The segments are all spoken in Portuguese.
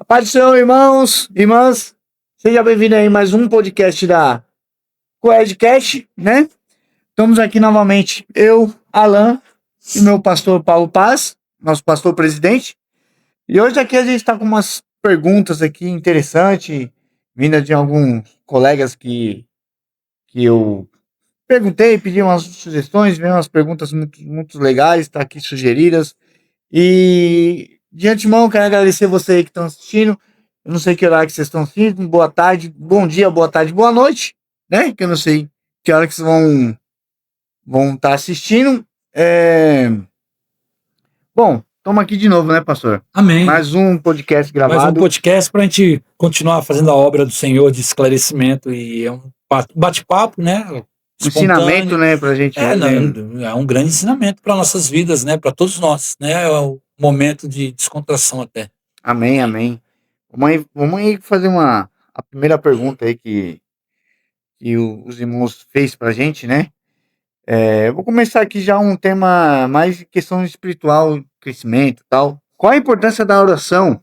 Paz do Senhor, irmãos, irmãs, seja bem-vindo aí a mais um podcast da Coedcast, né? Estamos aqui novamente, eu, Alan, e meu pastor Paulo Paz, nosso pastor presidente. E hoje aqui a gente está com umas perguntas aqui interessantes, vindas de alguns colegas que eu perguntei, pedi umas sugestões, veio umas perguntas muito legais, tá aqui sugeridas. E de antemão, quero agradecer vocês aí que estão assistindo. Eu não sei que horário que vocês estão assistindo. Boa tarde, bom dia, boa tarde, boa noite, né? Que eu não sei que hora que vocês vão estar assistindo. Bom, estamos aqui de novo, né, pastor? Amém. Mais um podcast gravado. Mais um podcast para a gente continuar fazendo a obra do Senhor de esclarecimento. E é um bate-papo, né? Ensinamento, né, pra gente. É um grande ensinamento para nossas vidas, né? Para todos nós, né? É o momento de descontração até. Amém, amém. Vamos aí fazer a primeira pergunta aí que os irmãos fez pra gente, né? Eu vou começar aqui já um tema mais de questão espiritual, crescimento e tal. Qual a importância da oração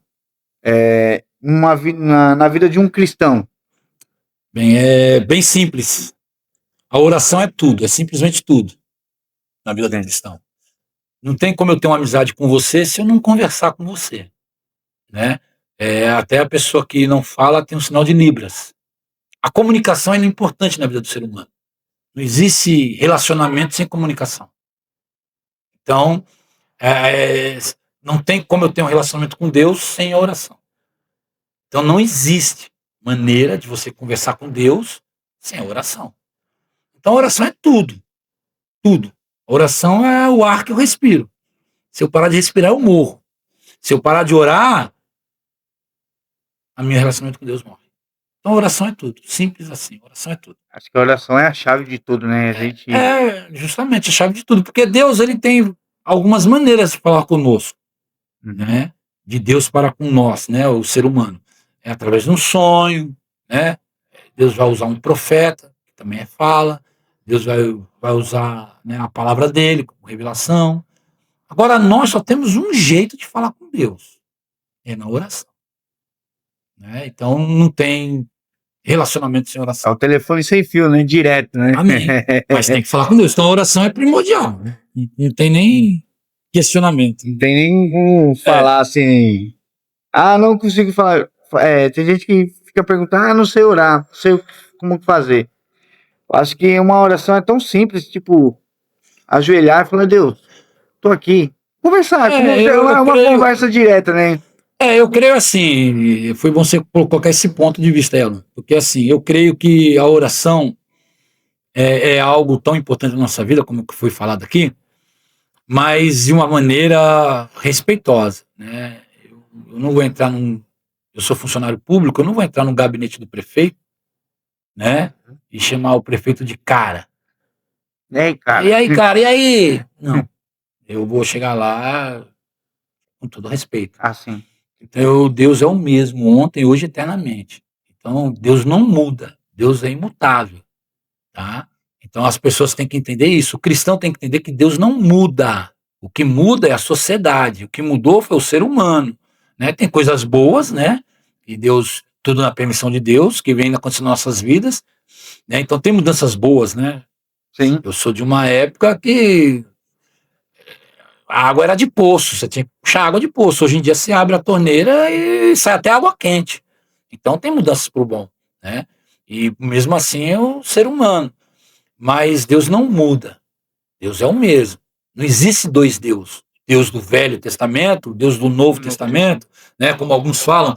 na vida de um cristão? Bem, é bem simples. A oração é tudo, é simplesmente tudo na vida do cristão. Não tem como eu ter uma amizade com você se eu não conversar com você, né? Até a pessoa que não fala tem um sinal de Libras. A comunicação é importante na vida do ser humano. Não existe relacionamento sem comunicação. Então, não tem como eu ter um relacionamento com Deus sem a oração. Então, não existe maneira de você conversar com Deus sem a oração. Então, a oração é tudo. Tudo. A oração é o ar que eu respiro. Se eu parar de respirar, eu morro. Se eu parar de orar, o meu relacionamento com Deus morre. Então, a oração é tudo. Simples assim. A oração é tudo. Acho que a oração é a chave de tudo, né? Justamente a chave de tudo. Porque Deus, ele tem algumas maneiras de falar conosco, né? De Deus para com nós, né? O ser humano. É através de um sonho, né? Deus vai usar um profeta, que também é fala. Deus vai usar, né, a palavra dele como revelação. Agora, nós só temos um jeito de falar com Deus. É na oração. Né? Então, não tem relacionamento sem oração. É o telefone sem fio, né? Direto, né? Amém. Mas tem que falar com Deus. Então, a oração é primordial. Né? Não tem nem questionamento. Não tem nem como falar assim. Não consigo falar. Tem gente que fica perguntando, não sei orar, não sei como fazer. Eu acho que uma oração é tão simples, tipo, ajoelhar e falar, Deus, tô aqui. Conversar, uma conversa direta, né? Eu creio assim, foi bom você colocar esse ponto de vista, Elo, porque assim, eu creio que a oração é algo tão importante na nossa vida, como foi falado aqui, mas de uma maneira respeitosa, né? Eu não vou entrar eu sou funcionário público, eu não vou entrar no gabinete do prefeito, né? E chamar o prefeito de cara. E aí, cara? E aí, cara? E aí? Não. Eu vou chegar lá com todo respeito. Sim. Então, Deus é o mesmo, ontem, hoje, eternamente. Então, Deus não muda. Deus é imutável, tá? Então, as pessoas têm que entender isso. O cristão tem que entender que Deus não muda. O que muda é a sociedade. O que mudou foi o ser humano, né? Tem coisas boas, né? E Deus, tudo na permissão de Deus, que vem acontecendo nas nossas vidas, né? Então, tem mudanças boas, né? Sim. Eu sou de uma época que a água era de poço, você tinha que puxar água de poço. Hoje em dia você abre a torneira e sai até água quente. Então tem mudanças pro bom, né? E mesmo assim é o ser humano. Mas Deus não muda. Deus é o mesmo. Não existe dois deuses. Deus do Velho Testamento, Deus do Novo Testamento, né? Como alguns falam,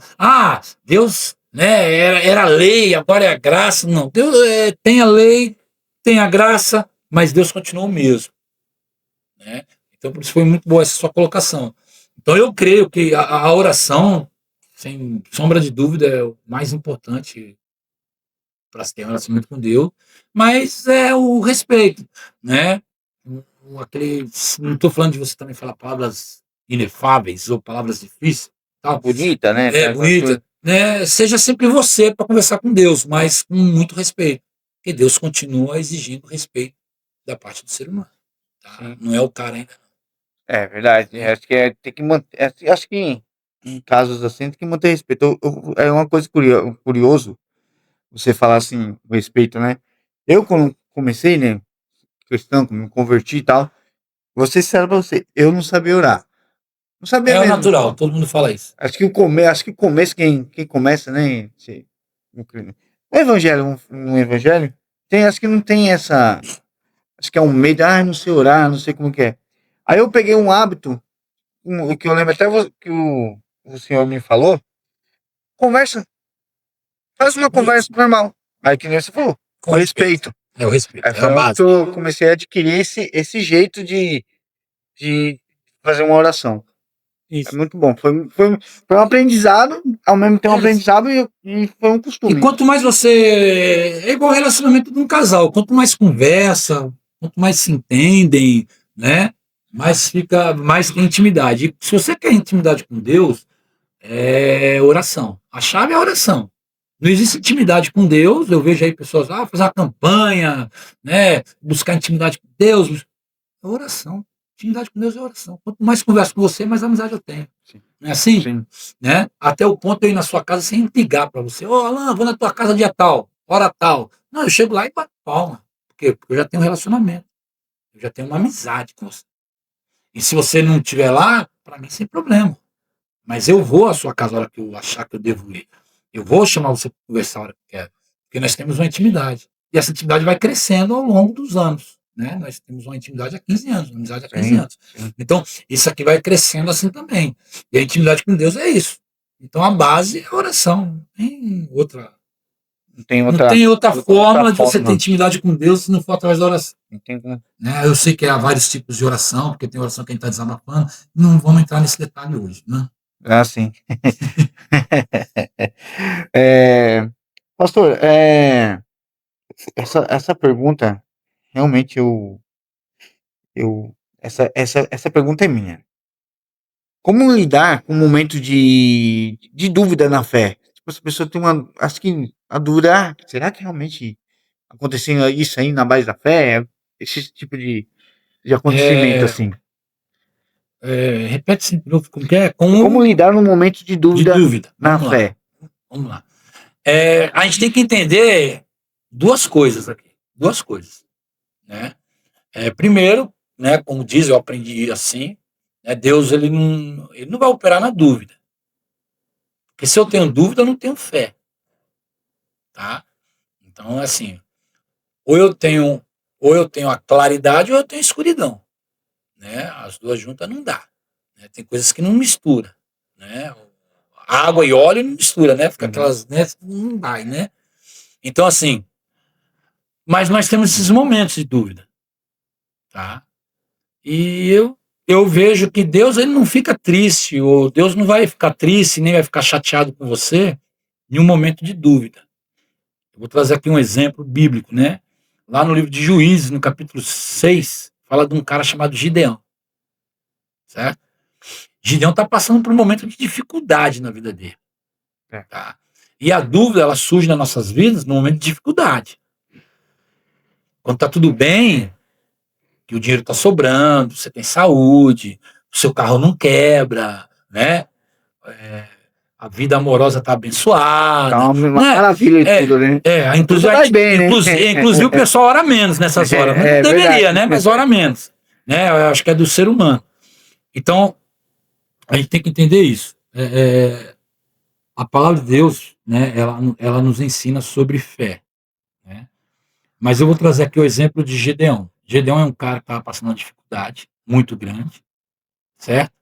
Deus, né, era a lei, agora é a graça. Não, Deus tem a lei, tem a graça, mas Deus continua o mesmo, né? Então, por isso foi muito boa essa sua colocação. Então, eu creio que a oração, sem sombra de dúvida, é o mais importante para se ter um relacionamento com Deus, mas é o respeito, né? Não estou falando de você também falar palavras inefáveis ou palavras difíceis. Tal. Bonita, né? Bonita. Né? Seja sempre você para conversar com Deus, mas com muito respeito. Porque Deus continua exigindo respeito da parte do ser humano. Tá? Não é o cara ainda. É verdade. Acho que tem que manter. Acho que em casos assim, tem que manter respeito. É uma coisa curioso você falar assim, respeito, né? Eu, quando comecei, né, cristão, me converti e tal, vou ser sincero pra você, eu não sabia orar. Não sabia É o mesmo. natural, todo mundo fala isso. Acho que o começo, quem começa, né? No evangelho, no evangelho, acho que não tem essa. Acho que é um medo, não sei orar, não sei como que é. Aí eu peguei um hábito, o que eu lembro até que o senhor me falou, conversa, faz uma conversa normal. Aí que nem você falou, Com com respeito. respeito. É o respeito, Aí é a foi algo que base. eu comecei a adquirir esse jeito de fazer uma oração. É Isso. muito bom. Foi um aprendizado, ao mesmo tempo um É. aprendizado e foi um E costume. quanto mais você. É igual o relacionamento de um casal. Quanto mais conversa, quanto mais se entendem, né? Mais tem intimidade. E se você quer intimidade com Deus, é oração. A chave é a oração. Não existe intimidade com Deus. Eu vejo aí pessoas, fazer uma campanha, né? Buscar intimidade com Deus. É oração. Intimidade com Deus é oração. Quanto mais converso com você, mais amizade eu tenho. Sim. Não é assim? Sim. Né? Até o ponto de eu ir na sua casa sem ligar para você. Alan, vou na tua casa dia tal, hora tal. Não, eu chego lá e bato palma. Por quê? Porque eu já tenho um relacionamento. Eu já tenho uma amizade com você. E se você não estiver lá, para mim, sem problema. Mas eu vou à sua casa a hora que eu achar que eu devo ir. Eu vou chamar você para conversar a hora que eu quero. Porque nós temos uma intimidade. E essa intimidade vai crescendo ao longo dos anos. Né? Nós temos uma intimidade há 15 anos, uma amizade há 15 Sim. anos. Então, isso aqui vai crescendo assim também. E a intimidade com Deus é isso. Então, a base é a oração. Não Não tem outra fórmula de você ter forma. intimidade com Deus se não for através da oração. Não tem como. Né? Eu sei que há vários tipos de oração, porque tem oração que a gente está desabafando. Não vamos entrar nesse detalhe hoje. Né? Sim. Pastor, essa pergunta, realmente essa pergunta é minha. Como lidar com um momento de dúvida na fé? Tipo, essa pessoa tem acho que a dúvida, será que realmente aconteceu isso aí na base da fé? Esse tipo de acontecimento, É, assim. repete-se de novo como que é? Como lidar num momento de De dúvida dúvida. na Vamos lá. fé? Vamos lá. A gente tem que entender duas coisas aqui. Duas coisas. Né? Primeiro, né, como diz, eu aprendi assim, né, Deus ele não vai operar na dúvida. Porque se eu tenho dúvida, eu não tenho fé. Tá? Então, assim, ou eu tenho a claridade ou eu tenho a escuridão. Né? As duas juntas não dá. Né? Tem coisas que não mistura. Né? Água e óleo não mistura, né? Fica aquelas, né? Não vai, né? Então, assim, mas nós temos esses momentos de dúvida. Tá? E eu vejo que Deus ele não fica triste, ou Deus não vai ficar triste, nem vai ficar chateado com você em um momento de dúvida. Eu vou trazer aqui um exemplo bíblico, né? Lá no livro de Juízes, no capítulo 6, fala de um cara chamado Gideão. Certo? Gideão está passando por um momento de dificuldade na vida dele. Tá? E a dúvida, ela surge nas nossas vidas no momento de dificuldade. Quando está tudo bem, que o dinheiro está sobrando, você tem saúde, o seu carro não quebra, né? A vida amorosa está abençoada, Tá uma né? maravilha de tudo, né? Tudo vai bem, né? Inclusive o pessoal ora menos nessas horas, mas não deveria, Verdade. né? Mas ora menos, né? Eu acho que é do ser humano. Então a gente tem que entender isso. A palavra de Deus, né? Ela nos ensina sobre fé, né? Mas eu vou trazer aqui o exemplo de Gedeão. Gedeão é um cara que estava passando uma dificuldade muito grande, certo?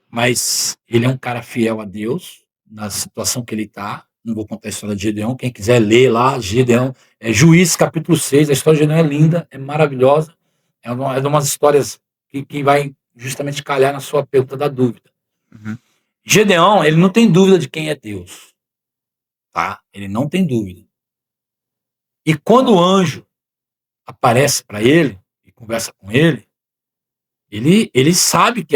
Mas ele é um cara fiel a Deus na situação que ele está. Não vou contar a história de Gedeão. Quem quiser ler lá, Gedeão, Juízes capítulo 6. A história de Gedeão é linda, é maravilhosa. É de umas histórias que vai justamente calhar na sua pergunta da dúvida. Uhum. Gedeão, ele não tem dúvida de quem é Deus. Tá? Ele não tem dúvida. E quando o anjo aparece para ele e conversa com ele, ele sabe que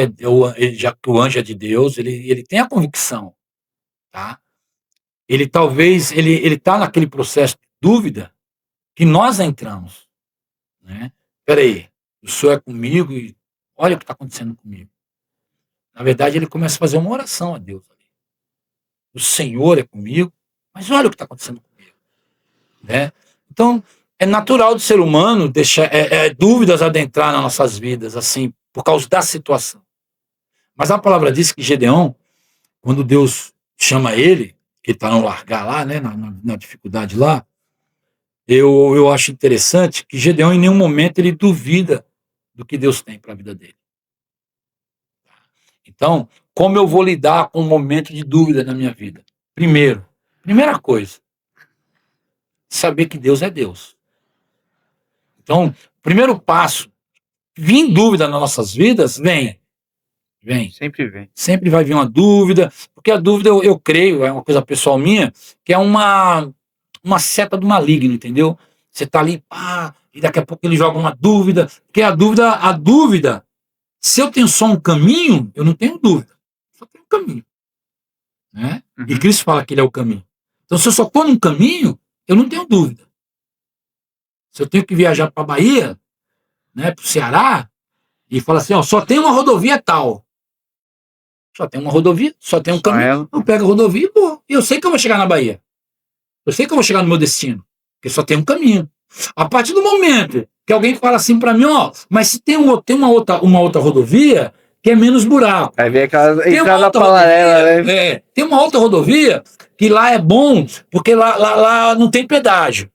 já que o anjo é de Deus, ele tem a convicção, tá? Ele talvez ele está naquele processo de dúvida que nós entramos, né? Peraí, o senhor é comigo e olha o que está acontecendo comigo. Na verdade, ele começa a fazer uma oração a Deus. o Senhor é comigo, mas olha o que está acontecendo comigo, né? Então, é natural do ser humano deixar dúvidas adentrar nas nossas vidas, assim, por causa da situação. Mas a palavra diz que Gedeão, quando Deus chama ele, que está no largar lá, né, na dificuldade lá, eu acho interessante que Gedeão em nenhum momento ele duvida do que Deus tem para a vida dele. Então, como eu vou lidar com um momento de dúvida na minha vida? Primeira coisa, saber que Deus é Deus. Então, primeiro passo, vir dúvida nas nossas vidas, vem. Sempre vem. Sempre vai vir uma dúvida, porque a dúvida, eu creio, é uma coisa pessoal minha, que é uma seta do maligno, entendeu? Você tá ali, e daqui a pouco ele joga uma dúvida, porque a dúvida, se eu tenho só um caminho, eu não tenho dúvida, só tenho um caminho, né? Uhum. E Cristo fala que ele é o caminho. Então, se eu só estou num caminho, eu não tenho dúvida. Se eu tenho que viajar para a Bahia, né, para o Ceará, e fala assim, só tem uma rodovia tal. Só tem uma rodovia, só tem um caminho. Eu pego a rodovia e vou. E eu sei que eu vou chegar na Bahia. Eu sei que eu vou chegar no meu destino. Porque só tem um caminho. A partir do momento que alguém fala assim para mim, mas se tem uma outra rodovia que é menos buraco. Aí vem aquela entrada paralela, né? Tem uma outra rodovia que lá é bom, porque lá não tem pedágio.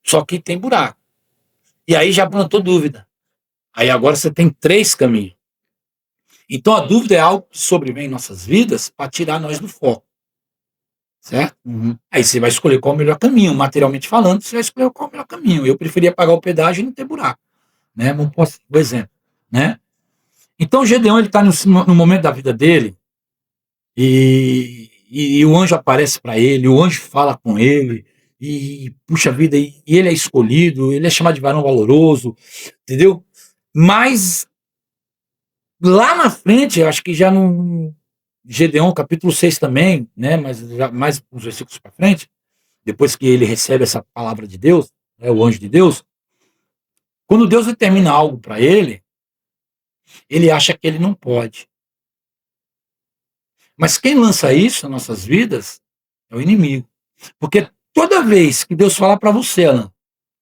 Só que tem buraco. E aí já plantou dúvida. Aí agora você tem 3 caminhos. Então a dúvida é algo que sobrevém em nossas vidas para tirar nós do foco. Certo? Uhum. Aí você vai escolher qual é o melhor caminho. Materialmente falando, você vai escolher qual é o melhor caminho. Eu preferia pagar o pedágio e não ter buraco. Né? Vamos pôr o exemplo. Né? Então o Gedeão está no momento da vida dele e o anjo aparece para ele, o anjo fala com ele, e puxa vida, e ele é escolhido, ele é chamado de varão valoroso, entendeu? Mas lá na frente, eu acho que já no Gedeão, capítulo 6 também, né? Mas já mais uns versículos para frente, depois que ele recebe essa palavra de Deus, né, o anjo de Deus, quando Deus determina algo para ele, ele acha que ele não pode. Mas quem lança isso nas nossas vidas é o inimigo. Porque toda vez que Deus falar para você, Alan,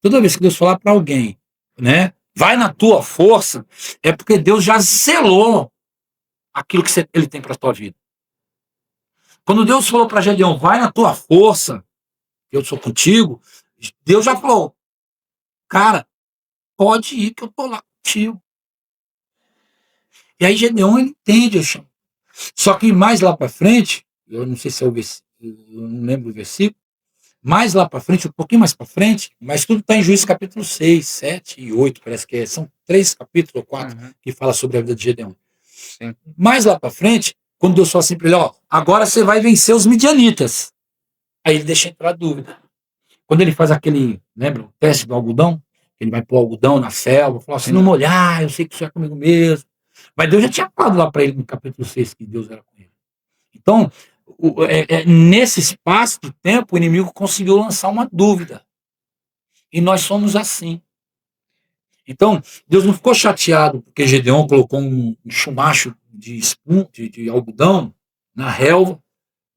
toda vez que Deus falar para alguém, né, vai na tua força, é porque Deus já selou aquilo que ele tem para a tua vida. Quando Deus falou para Gedeão, vai na tua força, eu sou contigo, Deus já falou, cara, pode ir que eu tô lá contigo. E aí Gedeão, ele entende, eu chamo. Só que mais lá para frente, eu não sei se é o versículo, eu não lembro o versículo, mais lá para frente, um pouquinho mais para frente, mas tudo está em Juízes capítulo 6, 7 e 8, parece que são 3 capítulos ou 4 que fala sobre a vida de Gedeão. Sim. Mais lá para frente, quando Deus fala assim para ele, agora você vai vencer os midianitas. Aí ele deixa entrar a dúvida. Quando ele faz aquele, lembra, o teste do algodão, ele vai pôr algodão na selva, fala assim, não molhar, eu sei que isso é comigo mesmo. Mas Deus já tinha falado lá para ele no capítulo 6 que Deus era com ele. Então, nesse espaço de tempo, o inimigo conseguiu lançar uma dúvida. E nós somos assim. Então, Deus não ficou chateado porque Gedeão colocou um chumacho de algodão na relva,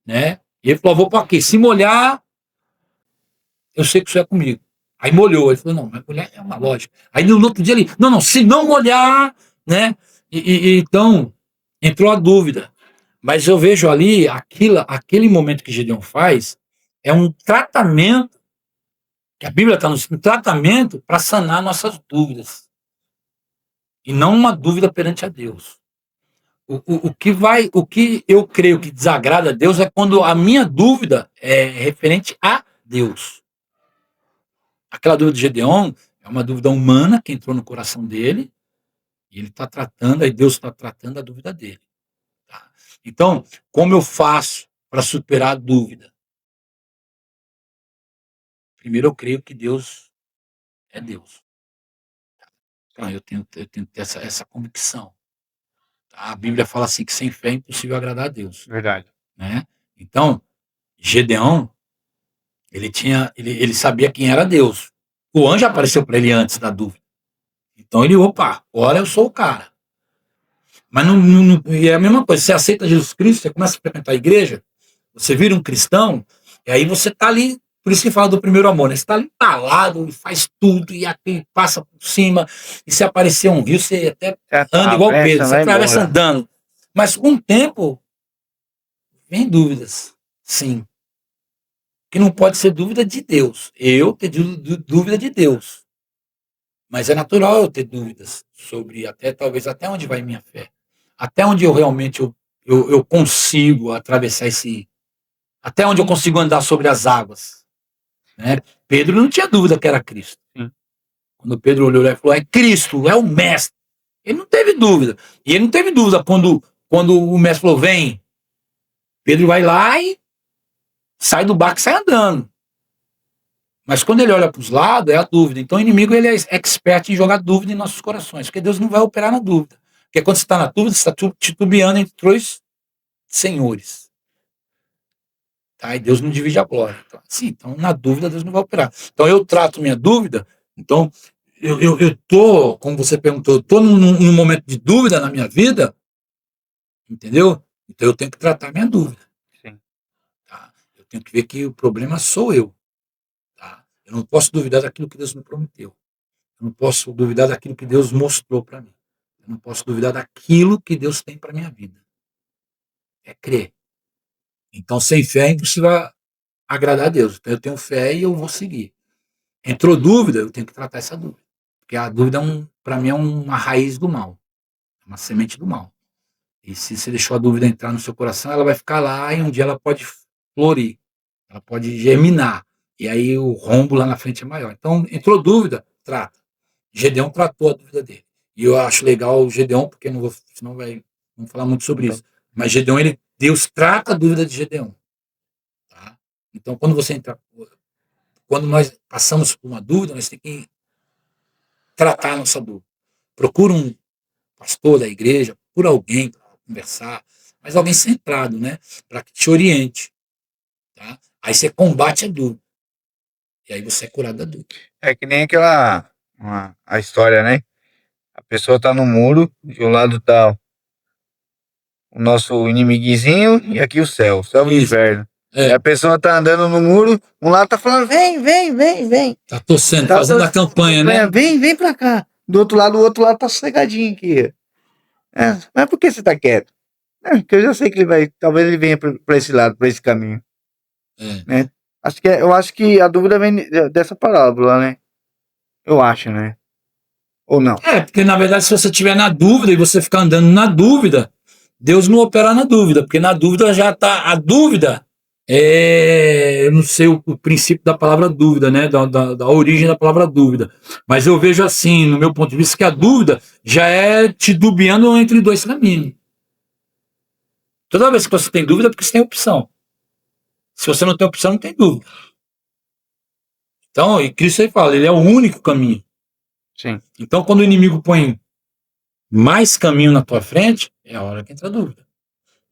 né? E ele falou, vou para aqui. Se molhar, eu sei que isso é comigo. Aí molhou. Ele falou, não, mas molhar é uma lógica. Aí no outro dia ele, não, se não molhar, né? Então, entrou a dúvida. Mas eu vejo ali, aquele momento que Gedeão faz, é um tratamento, que a Bíblia está no tratamento para sanar nossas dúvidas. E não uma dúvida perante a Deus. O que eu creio que desagrada a Deus é quando a minha dúvida é referente a Deus. Aquela dúvida de Gedeão é uma dúvida humana que entrou no coração dele, e ele está tratando, aí Deus está tratando a dúvida dele. Tá? Então, como eu faço para superar a dúvida? Primeiro, eu creio que Deus é Deus. Então, eu tenho que ter essa convicção. Tá? A Bíblia fala assim que sem fé é impossível agradar a Deus. Verdade. Né? Então, Gedeão, ele sabia quem era Deus. O anjo apareceu para ele antes da dúvida. Então ele, agora eu sou o cara. Mas é a mesma coisa, você aceita Jesus Cristo, você começa a frequentar a igreja, Você vira um cristão, e aí você tá ali, por isso que fala do primeiro amor, né? Você tá ali talado, faz tudo, e aqui passa por cima, e se aparecer um rio, você até anda igual Pedro, você atravessa andando. Mas com o tempo, vem dúvidas, sim. Que não pode ser dúvida de Deus. Eu ter dúvida de Deus. Mas é natural eu ter dúvidas sobre talvez até onde vai minha fé. Até onde eu realmente eu consigo atravessar até onde eu consigo andar sobre as águas. Né? Pedro não tinha dúvida que era Cristo. Quando Pedro olhou lá e falou, é Cristo, é o mestre. Ele não teve dúvida. E ele não teve dúvida quando o mestre falou, vem. Pedro vai lá e sai do barco e sai andando. Mas quando ele olha para os lados, é a dúvida. Então o inimigo ele é expert em jogar dúvida em nossos corações, porque Deus não vai operar na dúvida. Porque quando você está na dúvida, você está titubeando entre dois senhores. Tá? E Deus não divide a glória. Então, sim, então na dúvida Deus não vai operar. Então eu trato minha dúvida, então eu tô, como você perguntou, eu tô num momento de dúvida na minha vida, entendeu? Então eu tenho que tratar minha dúvida. Sim. Tá? Eu tenho que ver que o problema sou eu. Tá? Eu não posso duvidar daquilo que Deus me prometeu. Eu não posso duvidar daquilo que Deus mostrou para mim. Eu não posso duvidar daquilo que Deus tem para minha vida. É crer. Então, sem fé é impossível agradar a Deus. Então, eu tenho fé e eu vou seguir. Entrou dúvida, eu tenho que tratar essa dúvida. Porque a dúvida, para mim, é uma raiz do mal. É uma semente do mal. E se você deixou a dúvida entrar no seu coração, ela vai ficar lá e um dia ela pode florir. Ela pode germinar. E aí o rombo lá na frente é maior. Então, entrou dúvida, trata. Gedeão tratou a dúvida dele. E eu acho legal o Gedeão, porque não vou, senão vamos falar muito sobre isso. Mas Gedeão, Deus trata a dúvida de Gedeão. Tá? Então, quando nós passamos por uma dúvida, nós temos que tratar a nossa dúvida. Procura um pastor da igreja, procura alguém para conversar, mas alguém centrado, né? Para que te oriente. Tá? Aí você combate a dúvida. E aí você é curado da dúvida. É que nem a história, né? A pessoa tá no muro, de um lado tá o nosso inimiguinho e aqui o céu e o inverno. É. E a pessoa tá andando no muro, um lado tá falando, vem, vem, vem, vem. Tá torcendo, fazendo a campanha, né? Vem, vem pra cá. Do outro lado, o outro lado tá sossegadinho aqui. Mas por que você tá quieto? Porque eu já sei que talvez ele venha pra esse lado, pra esse caminho. Né? Eu acho que a dúvida vem dessa parábola, né? Eu acho, né? Ou não? Porque na verdade, se você estiver na dúvida e você ficar andando na dúvida, Deus não opera na dúvida, porque na dúvida já tá. A dúvida eu não sei o princípio da palavra dúvida, né? Da origem da palavra dúvida. Mas eu vejo assim, no meu ponto de vista, que a dúvida já é te dubiando entre dois caminhos. Toda vez que você tem dúvida, é porque você tem opção. Se você não tem opção, não tem dúvida. Então, e Cristo aí fala, ele é o único caminho. Sim. Então, quando o inimigo põe mais caminho na tua frente, é a hora que entra a dúvida.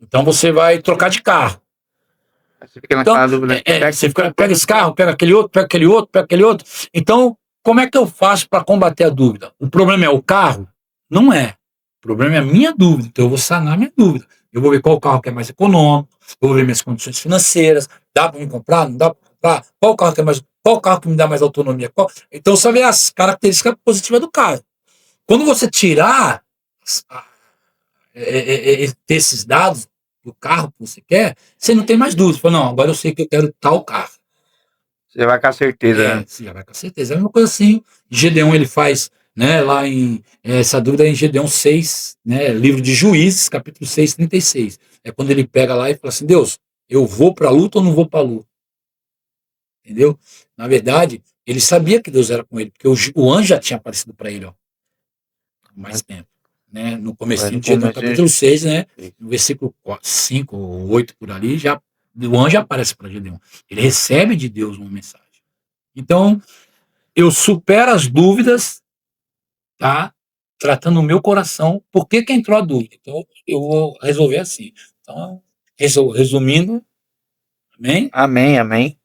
Então, você vai trocar de carro. Você fica naquela dúvida. Você pega esse carro, pega aquele outro, pega aquele outro, pega aquele outro. Então, como é que eu faço para combater a dúvida? O problema é o carro? Não é. O problema é a minha dúvida. Então, eu vou sanar a minha dúvida. Eu vou ver qual carro que é mais econômico, eu vou ver minhas condições financeiras, dá para me comprar, não dá para comprar, qual carro que me dá mais autonomia. Então, saber as características positivas do carro. Quando você tirar esses dados do carro que você quer, você não tem mais dúvida. Você fala, não, agora eu sei que eu quero tal carro. Você vai com a certeza. Né? Você já vai com a certeza. É uma coisa assim. Gedeão, ele faz, né, lá essa dúvida é em Gedeão 6, né, livro de Juízes, capítulo 6, 36. É quando ele pega lá e fala assim, Deus, eu vou para a luta ou não vou para a luta? Entendeu? Na verdade, ele sabia que Deus era com ele, porque o anjo já tinha aparecido para ele, ó, há mais tempo. Né? No começo do capítulo 6, né, no versículo 5 ou 8 por ali, o anjo aparece para Gedeão. Ele recebe de Deus uma mensagem. Então, eu supero as dúvidas, tá? Tratando o meu coração. Por que entrou a dúvida? Então, eu vou resolver assim. Então, resumindo, amém?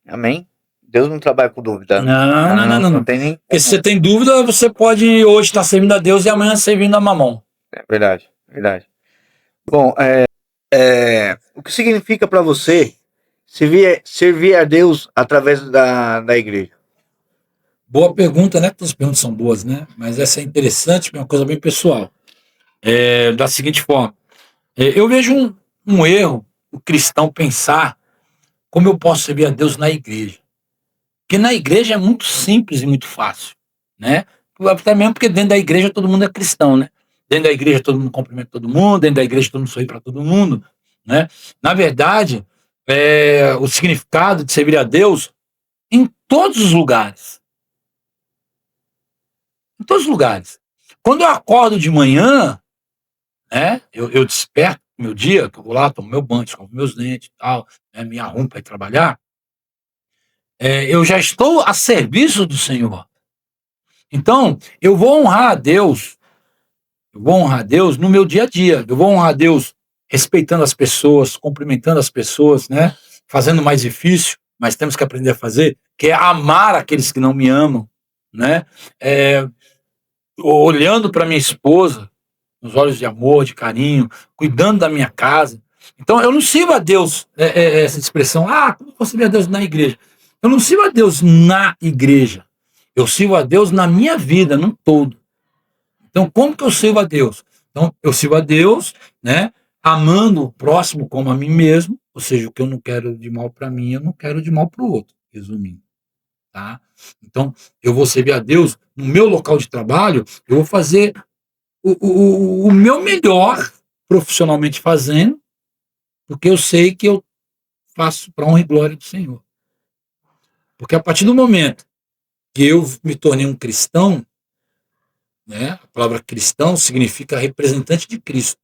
Amém. Deus não trabalha com dúvida. Não. Tem nem... Porque se você tem dúvida, você pode hoje estar servindo a Deus e amanhã servindo a Mamon. É verdade. Bom, o que significa para você servir a Deus através da igreja? Boa pergunta, né? Todas as perguntas são boas, né? Mas essa é interessante, porque é uma coisa bem pessoal. Da seguinte forma, eu vejo um erro o cristão pensar como eu posso servir a Deus na igreja. Porque na igreja é muito simples e muito fácil, né? Até mesmo porque dentro da igreja todo mundo é cristão, né? Dentro da igreja todo mundo cumprimenta todo mundo, dentro da igreja todo mundo sorri para todo mundo, né? Na verdade, o significado de servir a Deus em todos os lugares. Em todos os lugares. Quando eu acordo de manhã, né? Eu desperto meu dia, que eu vou lá, tomo meu banho, escovo meus dentes e tal, né, me arrumo para ir trabalhar, eu já estou a serviço do Senhor. Então, eu vou honrar a Deus no meu dia a dia, eu vou honrar a Deus respeitando as pessoas, cumprimentando as pessoas, né? Fazendo mais difícil, mas temos que aprender a fazer, que é amar aqueles que não me amam, né? Olhando para minha esposa, nos olhos de amor, de carinho, cuidando da minha casa. Então, eu não sirvo a Deus, essa expressão, como eu sirvo a Deus na igreja? Eu não sirvo a Deus na igreja. Eu sirvo a Deus na minha vida, num todo. Então, como que eu sirvo a Deus? Então, eu sirvo a Deus, né, amando o próximo como a mim mesmo, ou seja, o que eu não quero de mal para mim, eu não quero de mal para o outro, resumindo. Tá? Então, eu vou servir a Deus no meu local de trabalho, eu vou fazer o meu melhor profissionalmente fazendo, porque eu sei que eu faço para honra e glória do Senhor. Porque a partir do momento que eu me tornei um cristão, né, a palavra cristão significa representante de Cristo.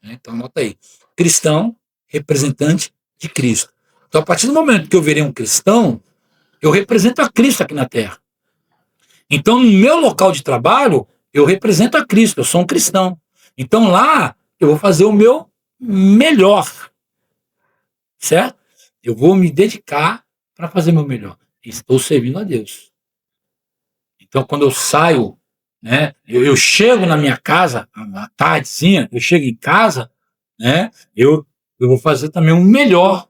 Né? Então, anota aí. Cristão, representante de Cristo. Então, a partir do momento que eu virei um cristão, eu represento a Cristo aqui na Terra. Então, no meu local de trabalho, eu represento a Cristo, eu sou um cristão. Então, lá, eu vou fazer o meu melhor. Certo? Eu vou me dedicar para fazer o meu melhor. Estou servindo a Deus. Então, quando eu saio, né, eu chego na minha casa, à tardezinha, eu chego em casa, né, eu vou fazer também o melhor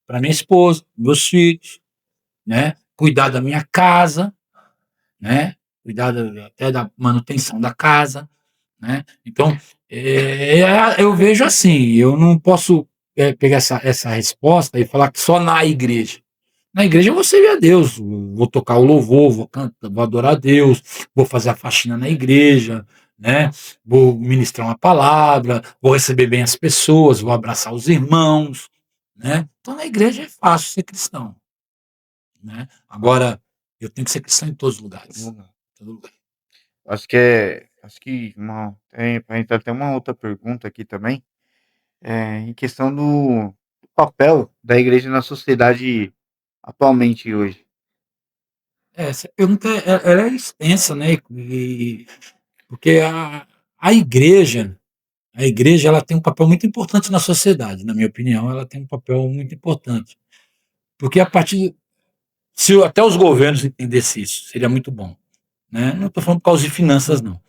para minha esposa, meus filhos, né, cuidar da minha casa, né, cuidar até da manutenção da casa, né. Então, eu vejo assim, eu não posso pegar essa resposta e falar que só na igreja. Na igreja eu vou servir a Deus, vou tocar o louvor, vou cantar, vou adorar a Deus, vou fazer a faxina na igreja, né? Vou ministrar uma palavra, vou receber bem as pessoas, vou abraçar os irmãos, né? Então na igreja é fácil ser cristão, né? Agora eu tenho que ser cristão em todos os lugares. Todo lugar. A gente tem uma outra pergunta aqui também, em questão do papel da igreja na sociedade atualmente hoje. Essa pergunta ela é extensa, né? Porque a igreja ela tem um papel muito importante na sociedade, na minha opinião, ela tem um papel muito importante. Porque a partir. Se até os governos entendessem isso, seria muito bom. Né? Não estou falando por causa de finanças, não.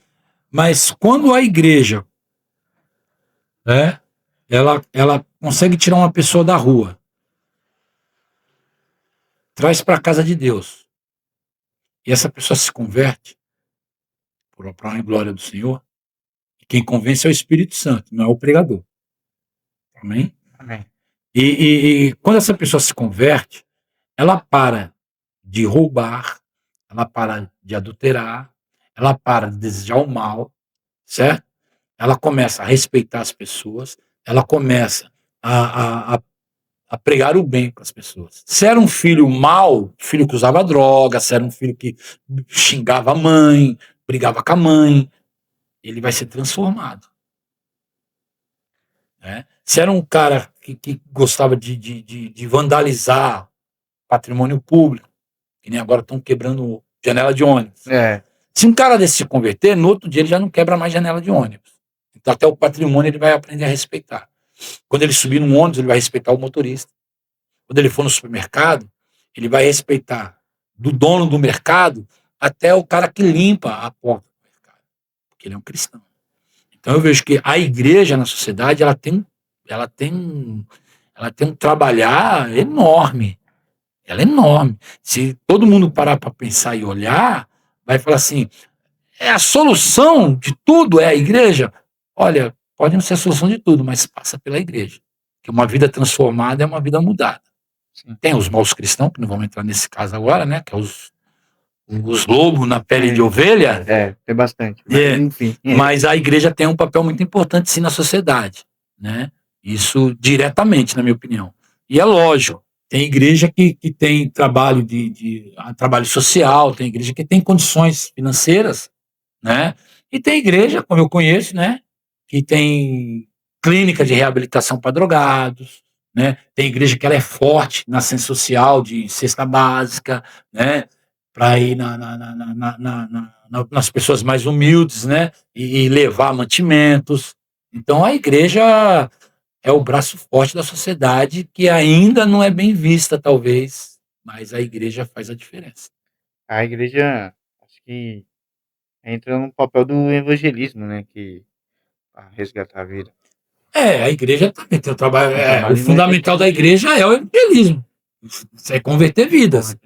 Mas quando a igreja, né, ela consegue tirar uma pessoa da rua, traz para a casa de Deus, e essa pessoa se converte, por honra e glória do Senhor, e quem convence é o Espírito Santo, não é o pregador. Amém? Amém. E quando essa pessoa se converte, ela para de roubar, ela para de adulterar, ela para de desejar o mal, certo? Ela começa a respeitar as pessoas, ela começa a pregar o bem para as pessoas. Se era um filho mau, filho que usava droga, se era um filho que xingava a mãe, brigava com a mãe, ele vai ser transformado. Né? Se era um cara que gostava de vandalizar patrimônio público, que nem agora estão quebrando janela de ônibus. Se um cara desse se converter, no outro dia ele já não quebra mais janela de ônibus. Então até o patrimônio ele vai aprender a respeitar. Quando ele subir num ônibus, ele vai respeitar o motorista. Quando ele for no supermercado, ele vai respeitar do dono do mercado até o cara que limpa a porta do mercado. Porque ele é um cristão. Então eu vejo que a igreja na sociedade, ela tem ela tem um trabalhar enorme. Ela é enorme. Se todo mundo parar para pensar e olhar, vai falar assim: é a solução de tudo é a igreja? Olha, pode não ser a solução de tudo, mas passa pela igreja. Porque uma vida transformada é uma vida mudada. Sim. Tem os maus cristãos, que não vamos entrar nesse caso agora, né? Que é os lobos na pele de ovelha. Tem bastante. Mas, enfim. Mas a igreja tem um papel muito importante, sim, na sociedade, né? Isso diretamente, na minha opinião. E é lógico, tem igreja que tem trabalho trabalho social, tem igreja que tem condições financeiras, né? E tem igreja, como eu conheço, né? Que tem clínica de reabilitação para drogados, né? Tem igreja que ela é forte na ciência social, de cesta básica, né? Para ir nas pessoas mais humildes, né? E levar mantimentos. Então a igreja é o braço forte da sociedade que ainda não é bem vista, talvez, mas a igreja faz a diferença. A igreja, acho que entra no papel do evangelismo, né? Que para resgatar a vida. A igreja também tem o trabalho. O fundamental da igreja é o evangelismo. Isso é converter vidas.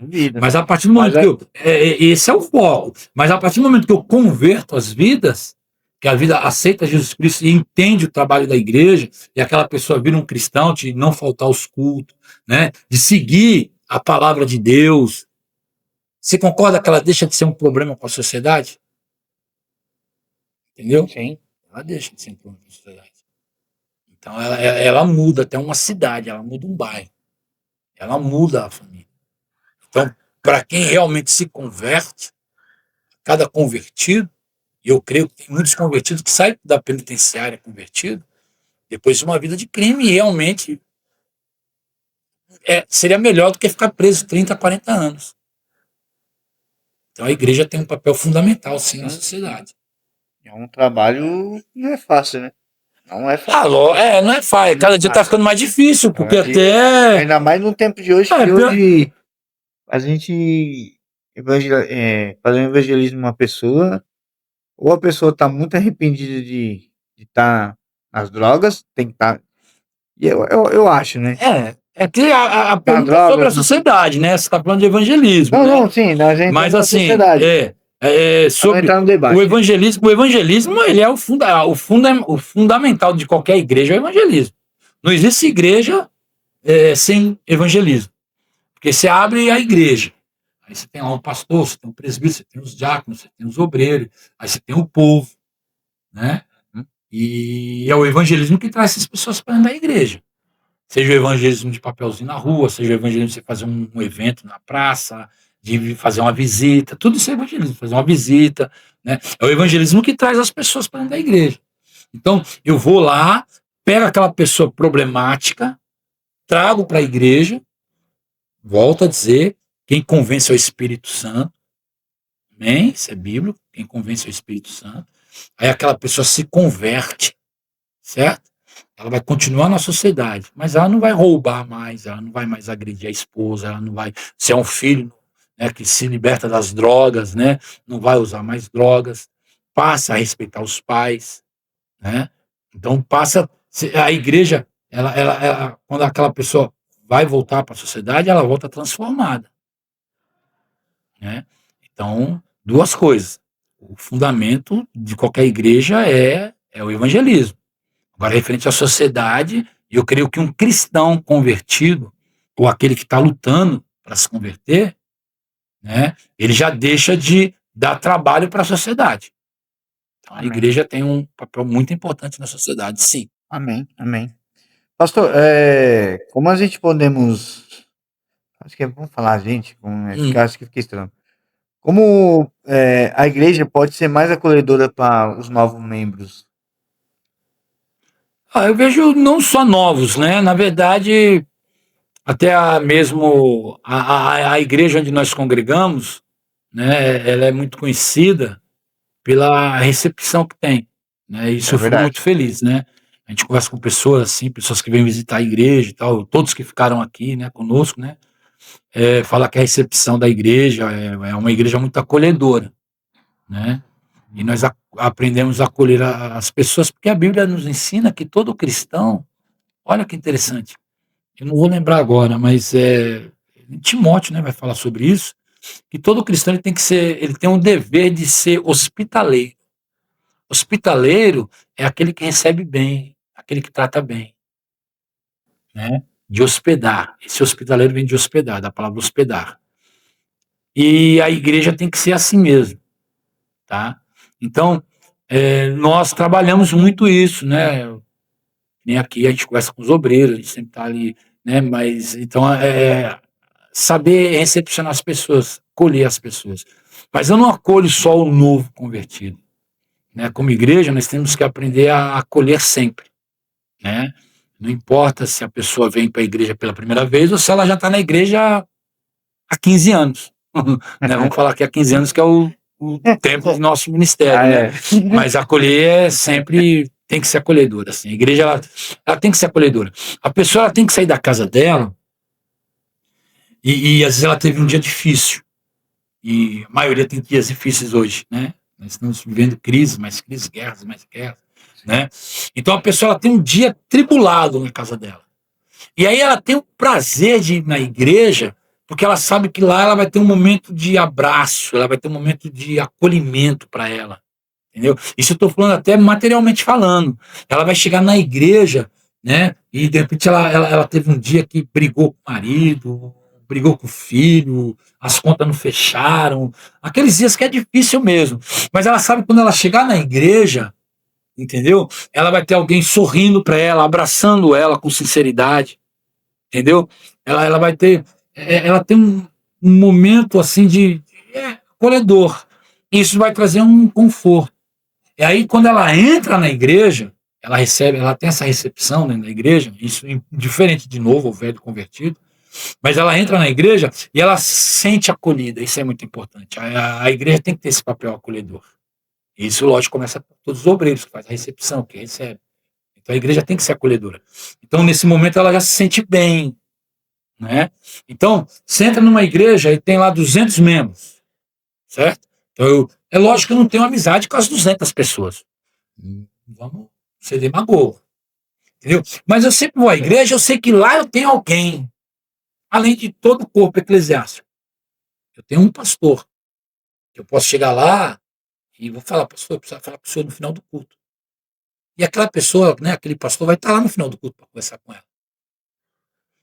Mas a partir do momento que eu. Esse é o foco. Mas a partir do momento que eu converto as vidas, que a vida aceita Jesus Cristo e entende o trabalho da igreja, e aquela pessoa vira um cristão, de não faltar aos cultos, né? De seguir a palavra de Deus. Você concorda que ela deixa de ser um problema para a sociedade? Entendeu? Sim. Ela deixa de ser um problema para a sociedade. Então ela muda até uma cidade, ela muda um bairro, ela muda a família. Então, para quem realmente se converte, cada convertido, e eu creio que tem muitos convertidos que saem da penitenciária convertido, depois de uma vida de crime, e realmente seria melhor do que ficar preso 30, 40 anos. Então a igreja tem um papel fundamental, sim, na sociedade. É um trabalho que não é fácil, né? Não é fácil. Não é fácil. Cada dia está ficando mais difícil, porque até. Ainda mais no tempo de hoje, que hoje a gente fazer um evangelismo uma pessoa, ou a pessoa está muito arrependida de estar nas drogas, tem que estar. E eu acho, né? É que a pergunta é sobre a sociedade, né? Você está falando de evangelismo. Não, sim, nós entramos mas na assim, sociedade. sobre entrar no debate. o evangelismo ele é o fundamental de qualquer igreja, é o evangelismo. Não existe igreja sem evangelismo. Porque você abre a igreja, aí você tem lá um pastor, você tem um presbítero, você tem os diáconos, você tem os obreiros, aí você tem o povo, né? E é o evangelismo que traz essas pessoas para dentro da igreja. Seja o evangelismo de papelzinho na rua, seja o evangelismo de você fazer um evento na praça, de fazer uma visita, tudo isso é evangelismo, fazer uma visita, né? É o evangelismo que traz as pessoas para dentro da igreja. Então, eu vou lá, pego aquela pessoa problemática, trago para a igreja, volto a dizer, quem convence é o Espírito Santo, amém? Isso é bíblico, quem convence é o Espírito Santo. Aí aquela pessoa se converte, certo? Ela vai continuar na sociedade, mas ela não vai roubar mais, ela não vai mais agredir a esposa, ela não vai. Se é um filho, né, que se liberta das drogas, né, não vai usar mais drogas, passa a respeitar os pais, né? Então passa a igreja, quando aquela pessoa vai voltar para a sociedade, ela volta transformada, né? Então, duas coisas. O fundamento de qualquer igreja é o evangelismo. Agora, referente à sociedade, eu creio que um cristão convertido, ou aquele que está lutando para se converter, né, ele já deixa de dar trabalho para a sociedade. Então, a igreja tem um papel muito importante na sociedade, sim. Amém, amém. Pastor, como a gente podemos... Acho que é bom falar gente, acho que fica estranho. Como a igreja pode ser mais acolhedora para os novos membros? Eu vejo não só novos, né? Na verdade, até mesmo a igreja onde nós congregamos, né? Ela é muito conhecida pela recepção que tem, né? Isso eu fico muito feliz, né? A gente conversa com pessoas assim, pessoas que vêm visitar a igreja e tal, todos que ficaram aqui, né, conosco, né? Fala que a recepção da igreja é uma igreja muito acolhedora, né? E nós aprendemos a acolher as pessoas, porque a Bíblia nos ensina que todo cristão, olha que interessante, eu não vou lembrar agora, mas Timóteo, né, vai falar sobre isso, que todo cristão ele tem um dever de ser hospitaleiro. Hospitaleiro é aquele que recebe bem, aquele que trata bem, né? De hospedar. Esse hospitaleiro vem de hospedar, da palavra hospedar. E a igreja tem que ser assim mesmo, tá? Então, nós trabalhamos muito isso, né? Nem aqui a gente conversa com os obreiros, a gente sempre está ali, né? Mas então saber recepcionar as pessoas, colher as pessoas. Mas eu não acolho só o novo convertido, né? Como igreja, nós temos que aprender a acolher sempre, né? Não importa se a pessoa vem para a igreja pela primeira vez ou se ela já está na igreja há 15 anos. Né? Vamos falar que há 15 anos que é o tempo do nosso ministério, né? Mas acolher sempre tem que ser acolhedora. Assim. A igreja ela tem que ser acolhedora. A pessoa ela tem que sair da casa dela e às vezes ela teve um dia difícil. E a maioria tem dias difíceis hoje, né? Nós estamos vivendo crises, mais guerras, né? Então a pessoa ela tem um dia tribulado na casa dela. E aí ela tem o prazer de ir na igreja, porque ela sabe que lá ela vai ter um momento de abraço, ela vai ter um momento de acolhimento para ela. Entendeu? Isso eu estou falando até materialmente falando. Ela vai chegar na igreja, né? E de repente ela teve um dia que brigou com o marido, brigou com o filho, as contas não fecharam. Aqueles dias que é difícil mesmo. Mas ela sabe que quando ela chegar na igreja, entendeu? Ela vai ter alguém sorrindo para ela, abraçando ela com sinceridade, entendeu? Ela vai ter, ela tem um momento assim de acolhedor. Isso vai trazer um conforto. E aí, quando ela entra na igreja, ela tem essa recepção dentro da igreja, isso diferente de novo, o velho convertido, mas ela entra na igreja e ela se sente acolhida, isso é muito importante. A igreja tem que ter esse papel acolhedor. Isso, lógico, começa por todos os obreiros que fazem a recepção, que recebe. Então a igreja tem que ser acolhedora. Então, nesse momento, ela já se sente bem, né? Então, você entra numa igreja e tem lá 200 membros, certo? Então, é lógico que eu não tenho amizade com as 200 pessoas. Vamos ser demagogo, entendeu? Mas eu sempre vou à igreja, eu sei que lá eu tenho alguém, além de todo o corpo eclesiástico. Eu tenho um pastor. Eu posso chegar lá e vou falar, pastor, eu preciso falar com o senhor no final do culto. E aquela pessoa, né, aquele pastor vai estar lá no final do culto para conversar com ela,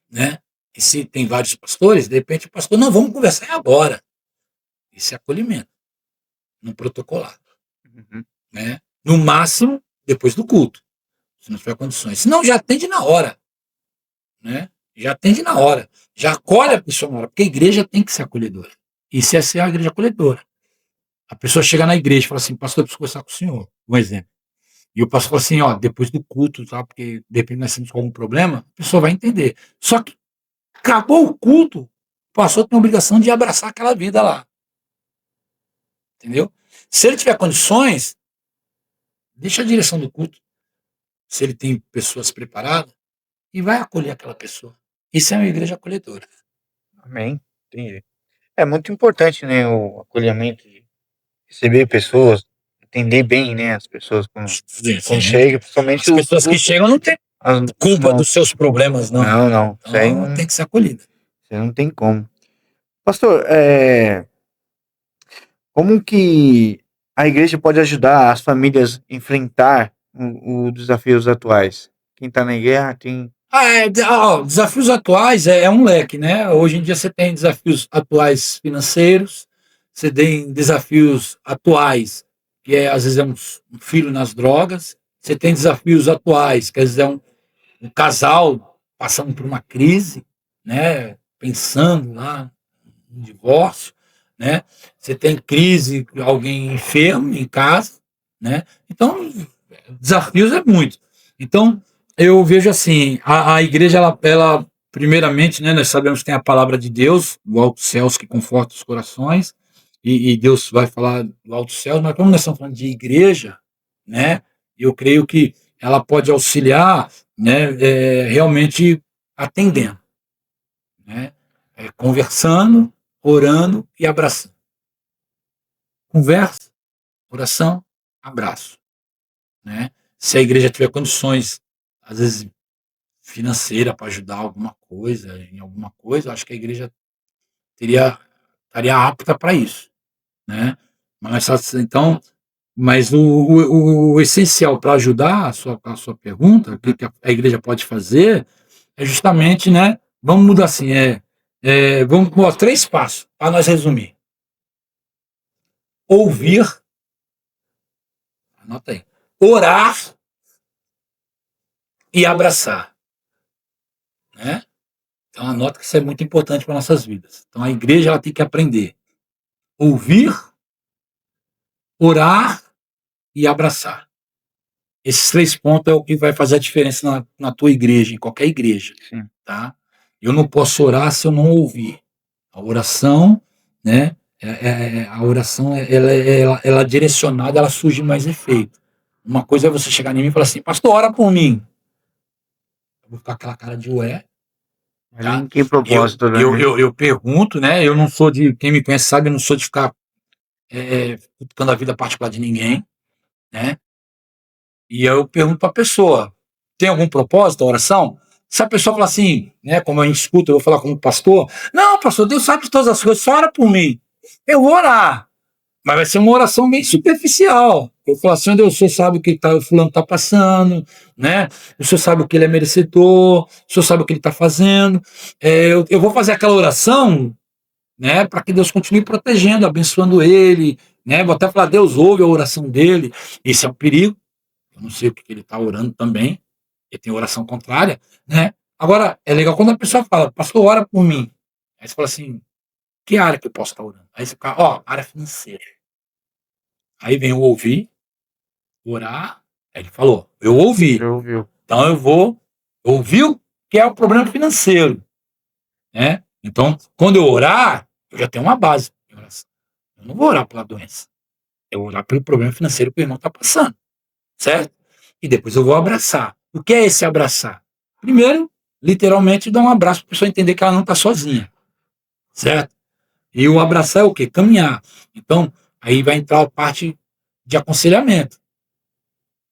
né? E se tem vários pastores, de repente o pastor, não, vamos conversar agora. Isso é acolhimento, não protocolar, né? No máximo, depois do culto, se não tiver condições. Senão já atende na hora, né? Já atende na hora, já acolhe a pessoa na hora, porque a igreja tem que ser acolhedora. Isso é ser a igreja acolhedora. A pessoa chega na igreja e fala assim, pastor, eu preciso conversar com o senhor, um exemplo. E o pastor fala assim, ó, depois do culto, tá? Porque depende nós temos algum problema, a pessoa vai entender. Só que acabou o culto, o pastor tem a obrigação de abraçar aquela vida lá. Entendeu? Se ele tiver condições, deixa a direção do culto, se ele tem pessoas preparadas, e vai acolher aquela pessoa. Isso é uma igreja acolhedora. Amém. Entendi. É muito importante, né, o acolhimento, de receber pessoas, entender bem, né, as pessoas quando chegam, principalmente As pessoas que chegam não têm culpa não, dos seus problemas, não. não, isso aí Então, tem que ser acolhida. isso aí não tem como. Pastor, como que a igreja pode ajudar as famílias a enfrentar os desafios atuais? Quem está na guerra tem. Desafios atuais é um leque, né? Hoje em dia você tem desafios atuais financeiros, você tem desafios atuais, que às vezes é um filho nas drogas, você tem desafios atuais, que às vezes é um casal passando por uma crise, né? Pensando lá em divórcio, né? Você tem crise, alguém enfermo em casa, né? Então, desafios é muito. Então, eu vejo assim, a igreja, ela, primeiramente, né, nós sabemos que tem a palavra de Deus, o alto céus que conforta os corações, e Deus vai falar do alto céus, mas como nós estamos falando de igreja, né, eu creio que ela pode auxiliar, né, realmente atendendo, né, conversando, orando e abraçando. Conversa, oração, abraço, né? Se a igreja tiver condições, às vezes financeira para ajudar alguma coisa, em alguma coisa, acho que a igreja estaria apta para isso, né? Então, mas o essencial para ajudar a sua pergunta, o que a igreja pode fazer, é justamente, né? Vamos mudar assim, vamos pôr 3 passos para nós resumir. Ouvir, anota aí, orar e abraçar, né? Então anota que isso é muito importante para nossas vidas. Então a igreja ela tem que aprender ouvir, orar e abraçar. Esses 3 pontos é o que vai fazer a diferença na tua igreja, em qualquer igreja, Sim. tá? Eu não posso orar se eu não ouvir. A oração, né? A oração, ela direcionada, ela surge mais efeito. Uma coisa é você chegar em mim e falar assim, pastor, ora por mim. Eu vou ficar com aquela cara de ué, Mas tá? em que propósito, né? Eu pergunto, né? Eu não sou quem me conhece sabe, eu não sou de ficar cutucando a vida particular de ninguém, né? E eu pergunto para a pessoa, tem algum propósito a oração? Se a pessoa falar assim, né, como a gente escuta, eu vou falar como pastor, não, pastor, Deus sabe de todas as coisas, só ora por mim. Eu vou orar, mas vai ser uma oração bem superficial. Eu falo assim, Deus, o senhor sabe o que o fulano está passando, né? O senhor sabe o que ele é merecedor, o senhor sabe o que ele está fazendo. Eu vou fazer aquela oração, né, para que Deus continue protegendo, abençoando ele, né? Vou até falar, Deus ouve a oração dele. Esse é o perigo. Eu não sei o que ele está orando também, ele tem oração contrária, né? Agora, é legal quando a pessoa fala, pastor, ora por mim. Aí você fala assim, que área que eu posso estar orando? Aí você fala, área financeira. Aí vem o ouvir, orar, aí ele falou, eu ouvi, Eu ouvi. então eu vou, ouviu, que é o problema financeiro, né? Então, quando eu orar, eu já tenho uma base de oração. Eu não vou orar pela doença, eu vou orar pelo problema financeiro que o irmão está passando, certo? E depois eu vou abraçar. O que é esse abraçar? Primeiro, literalmente, dar um abraço para a pessoa entender que ela não está sozinha, certo? E o abraçar é o quê? Caminhar. Então, aí vai entrar a parte de aconselhamento,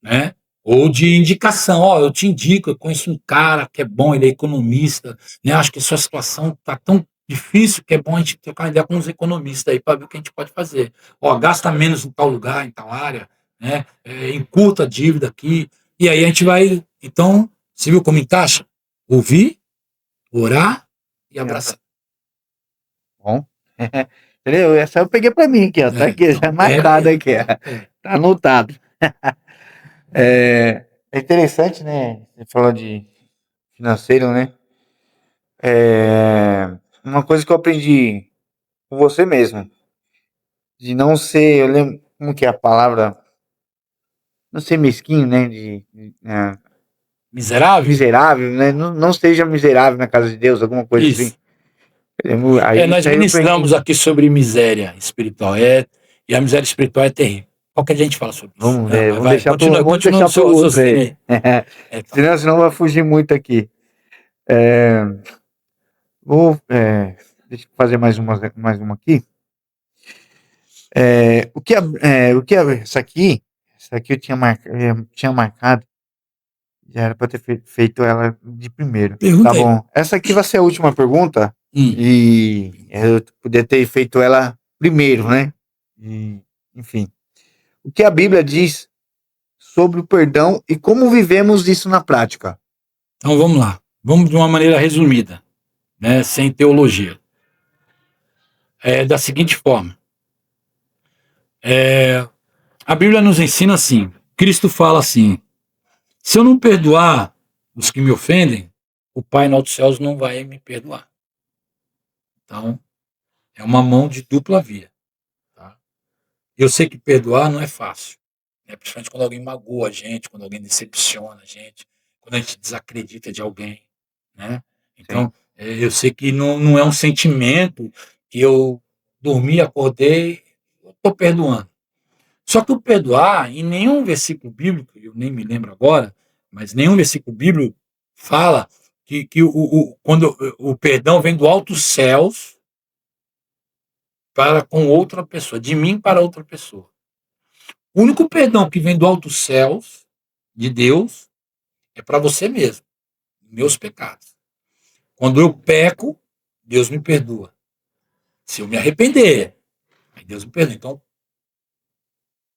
né? Ou de indicação. Eu te indico, eu conheço um cara que é bom, ele é economista, né? Acho que a sua situação está tão difícil que é bom a gente trocar uma ideia com os economistas aí para ver o que a gente pode fazer. Gasta menos em tal lugar, em tal área, né? Encurta a dívida aqui. E aí a gente vai. Então, você viu como encaixa? Ouvir, orar e abraçar. Bom. Entendeu? Essa eu peguei para mim aqui, ó. Tá aqui, já marcado aqui. Tá anotado. É interessante, né? Você falou de financeiro, né? Uma coisa que eu aprendi com você mesmo, de não ser, eu lembro, como que é a palavra? Não ser mesquinho, né? Miserável? Miserável, né? Não seja miserável na casa de Deus, alguma coisa assim. Isso. Aí, Nós isso aí eu ministramos aprendi. aqui sobre miséria espiritual. E a miséria espiritual é terrível. Qualquer dia a gente fala sobre isso. Vamos Não, ver, mas vai, vamos continua deixar o pro seu outro raciocínio aí. aí. Então, Senão vai fugir muito aqui. Deixa eu fazer mais uma aqui. Essa aqui eu tinha marcado, já era para ter feito ela de primeiro. pergunta Tá aí. bom. Essa aqui vai ser a última pergunta Hum. e eu poderia ter feito ela primeiro, né? Enfim. O que a Bíblia diz sobre o perdão e como vivemos isso na prática? Então vamos lá. Vamos de uma maneira resumida, né, sem teologia. Da seguinte forma. A Bíblia nos ensina assim. Cristo fala assim: se eu não perdoar os que me ofendem, o Pai no alto céus não vai me perdoar. Então, é uma mão de dupla via. Tá? Eu sei que perdoar não é fácil, né? Principalmente quando alguém magoa a gente, quando alguém decepciona a gente, quando a gente desacredita de alguém, né? Sim. Então, eu sei que não é um sentimento que eu dormi, acordei, eu estou perdoando. Só que o perdoar, em nenhum versículo bíblico, eu nem me lembro agora, mas nenhum versículo bíblico fala que quando o perdão vem do alto céus para com outra pessoa, de mim para outra pessoa. O único perdão que vem do alto céus, de Deus, é para você mesmo. meus pecados. Quando eu peco, Deus me perdoa. Se eu me arrepender, aí Deus me perdoa. Então, o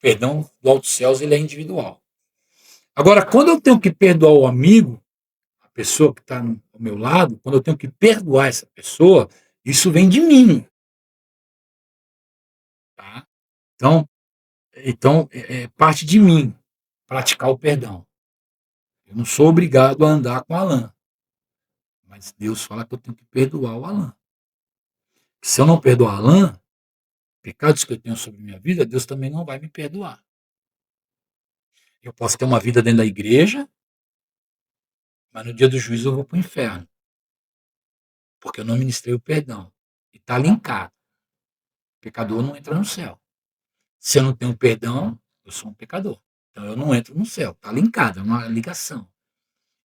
perdão do alto céus, ele é individual. Agora, quando eu tenho que perdoar o amigo, a pessoa que está ao meu lado, quando eu tenho que perdoar essa pessoa, isso vem de mim. Tá? Então é parte de mim praticar o perdão. Eu não sou obrigado a andar com o Alan. Mas Deus fala que eu tenho que perdoar o Alan. Se eu não perdoar o Alan, pecados que eu tenho sobre minha vida, Deus também não vai me perdoar. Eu posso ter uma vida dentro da igreja, mas no dia do juízo eu vou para o inferno. Porque eu não ministrei o perdão. E está linkado. O pecador não entra no céu. Se eu não tenho perdão, eu sou um pecador. Então eu não entro no céu. Está linkado, é uma ligação.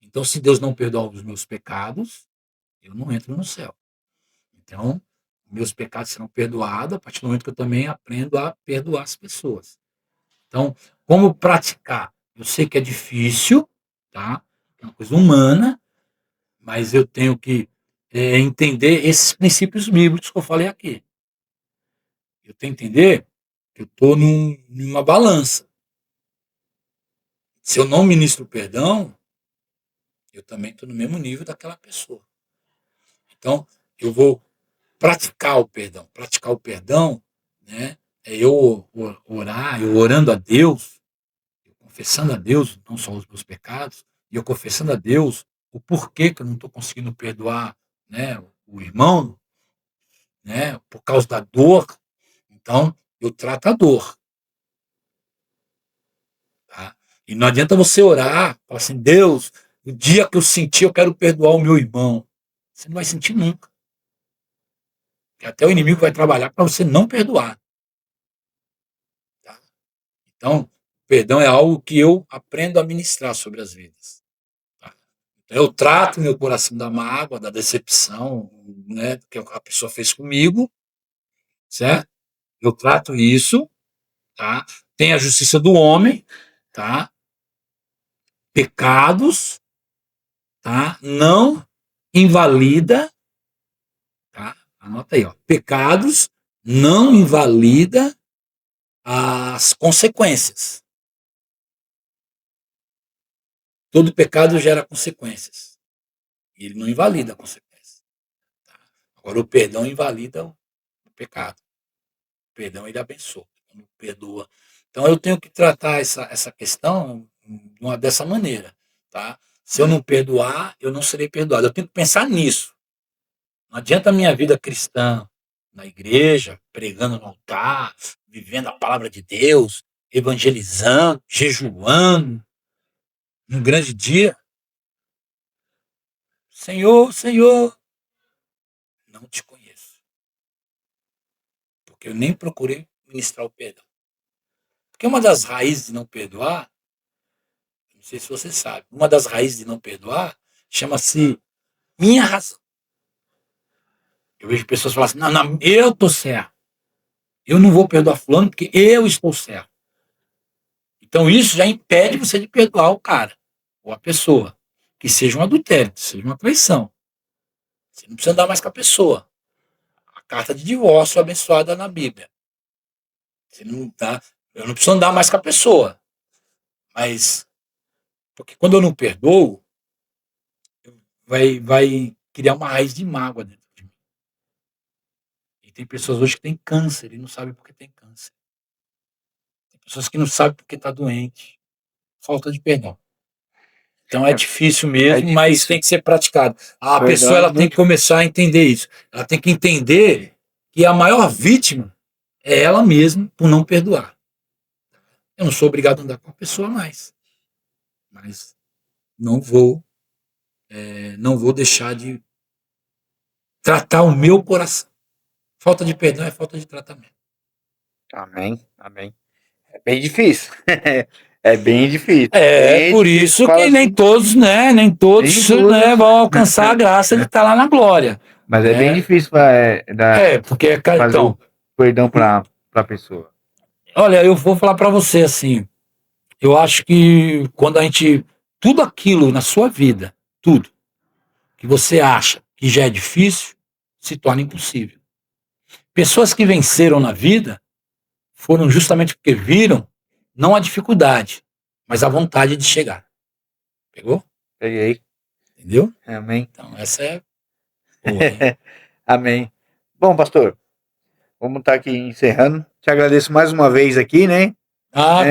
Então, se Deus não perdoar os meus pecados, eu não entro no céu. Então, meus pecados serão perdoados a partir do momento que eu também aprendo a perdoar as pessoas. Então, como praticar? Eu sei que é difícil, tá? É uma coisa humana, mas eu tenho que entender esses princípios bíblicos que eu falei aqui. Eu tenho que entender que eu estou numa balança. Se eu não ministro perdão, eu também estou no mesmo nível daquela pessoa. Então, eu vou praticar o perdão. Praticar o perdão, né, é eu orar, eu orando a Deus, eu confessando a Deus, não só os meus pecados, e eu confessando a Deus o porquê que eu não estou conseguindo perdoar, né, o irmão, né, por causa da dor. Então, eu trato a dor. Tá? E não adianta você orar, falar assim, Deus, o dia que eu sentir, eu quero perdoar o meu irmão. Você não vai sentir nunca. Porque até o inimigo vai trabalhar para você não perdoar. Tá? Então, perdão é algo que eu aprendo a ministrar sobre as vidas. Tá? Então, eu trato meu coração da mágoa, da decepção, né, que a pessoa fez comigo, certo? Eu trato isso, tá? Tem a justiça do homem, tá? Pecados, tá? Não invalida, tá? Anota aí, ó. Pecados não invalida as consequências. Todo pecado gera consequências. E ele não invalida a consequência. Tá? Agora, o perdão invalida o pecado. O perdão, ele abençoa. Quando perdoa. Então, eu tenho que tratar essa questão dessa maneira. Tá? Se eu não perdoar, eu não serei perdoado. Eu tenho que pensar nisso. Não adianta a minha vida cristã na igreja, pregando no altar, vivendo a palavra de Deus, evangelizando, jejuando, num grande dia. Senhor, Senhor, não te conheço. Porque eu nem procurei ministrar o perdão. Porque uma das raízes de não perdoar, não sei se você sabe, uma das raízes de não perdoar chama-se minha razão. Eu vejo pessoas falarem assim, não, não, eu estou certo. Eu não vou perdoar fulano porque eu estou certo. Então isso já impede você de perdoar o cara ou a pessoa. Que seja um adultério, que seja uma traição. Você não precisa andar mais com a pessoa. A carta de divórcio abençoada na Bíblia. Você não tá, eu não preciso andar mais com a pessoa. Mas, porque quando eu não perdoo, vai criar uma raiz de mágoa dentro de mim. E tem pessoas hoje que têm câncer e não sabem por que tem câncer. Tem pessoas que não sabem por que está doente. Falta de perdão. Então é difícil mesmo, mas tem que ser praticado. A pessoa ela tem que começar a entender isso. Ela tem que entender que a maior vítima é ela mesma por não perdoar. Eu não sou obrigado a andar com a pessoa mais. Mas não vou deixar de tratar o meu coração. Falta de perdão é falta de tratamento. Amém, amém. É bem difícil. É bem difícil. É por isso que nem todos, né? Nem todos, né, vão alcançar a graça de estar lá na glória. Mas é bem difícil porque fazer então, o perdão para a pessoa. Olha, eu vou falar para você assim. Eu acho que quando a gente tudo aquilo na sua vida, tudo, que você acha que já é difícil se torna impossível. Pessoas que venceram na vida foram justamente porque viram não a dificuldade, mas a vontade de chegar. Pegou? Peguei. Entendeu? Amém. Então, essa é boa, hein? Amém. Bom, pastor, vamos estar aqui encerrando. Te agradeço mais uma vez aqui, né?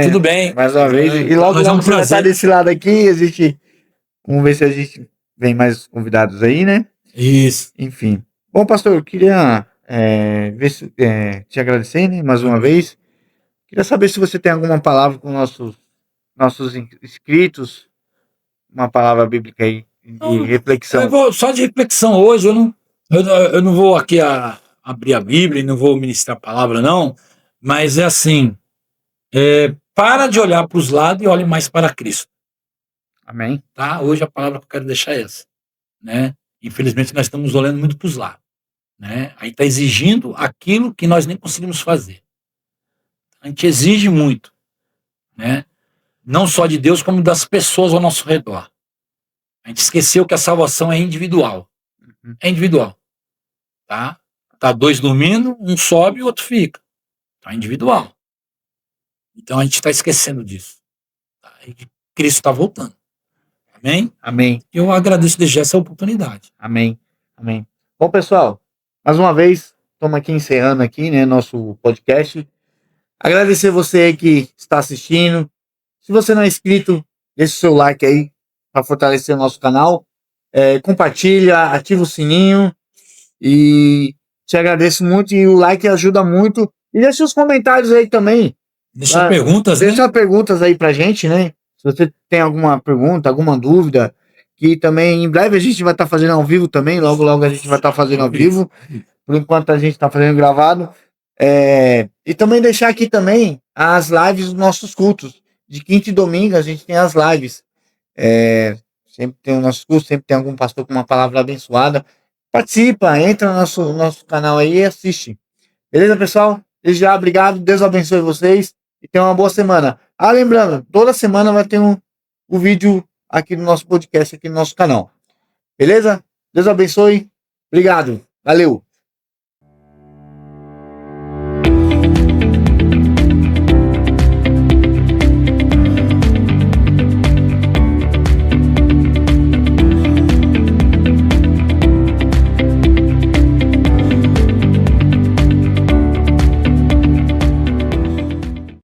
Tudo bem. Mais uma vez. E logo, Mas é um logo você vai estar prazer. desse lado aqui. Vamos ver se a gente vem mais convidados aí, né? Isso. Enfim. Bom, pastor, eu queria te agradecer, né, mais uma vez. Queria saber se você tem alguma palavra com nossos inscritos, uma palavra bíblica aí de Eu reflexão. vou só de reflexão hoje. Eu não vou aqui abrir a Bíblia e não vou ministrar a palavra, não. Mas é assim: para de olhar para os lados e olhe mais para Cristo. Amém. Tá? Hoje a palavra que eu quero deixar é essa. Né? Infelizmente, nós estamos olhando muito para os lados. Né? Aí está exigindo aquilo que nós nem conseguimos fazer. A gente exige muito, né? Não só de Deus, como das pessoas ao nosso redor. A gente esqueceu que a salvação é individual. É individual. Tá? Tá dois dormindo, um sobe e o outro fica. Tá individual. Então a gente está esquecendo disso. Tá? E Cristo está voltando. Amém? Amém. Eu agradeço desde essa oportunidade. Amém. Amém. Bom, pessoal, mais uma vez, estamos aqui encerrando aqui, né, nosso podcast. Agradecer você aí que está assistindo. Se você não é inscrito, deixe o seu like aí para fortalecer o nosso canal. Compartilha, ativa o sininho. E te agradeço muito. E o like ajuda muito. E deixa os comentários aí também. Deixa perguntas, né? Deixa perguntas aí pra gente, né? Se você tem alguma pergunta, alguma dúvida, que também em breve a gente vai estar fazendo ao vivo também. Logo, logo a gente vai estar fazendo ao vivo. Por enquanto a gente está fazendo gravado. E também deixar aqui também as lives dos nossos cultos. De quinta e domingo a gente tem as lives. Sempre tem o nosso curso, sempre tem algum pastor com uma palavra abençoada. Participa, entra no nosso canal aí e assiste. Beleza, pessoal? Desde já, obrigado. Deus abençoe vocês e tenham uma boa semana. Lembrando, toda semana vai ter um vídeo aqui no nosso podcast, aqui no nosso canal. Beleza? Deus abençoe. Obrigado. Valeu.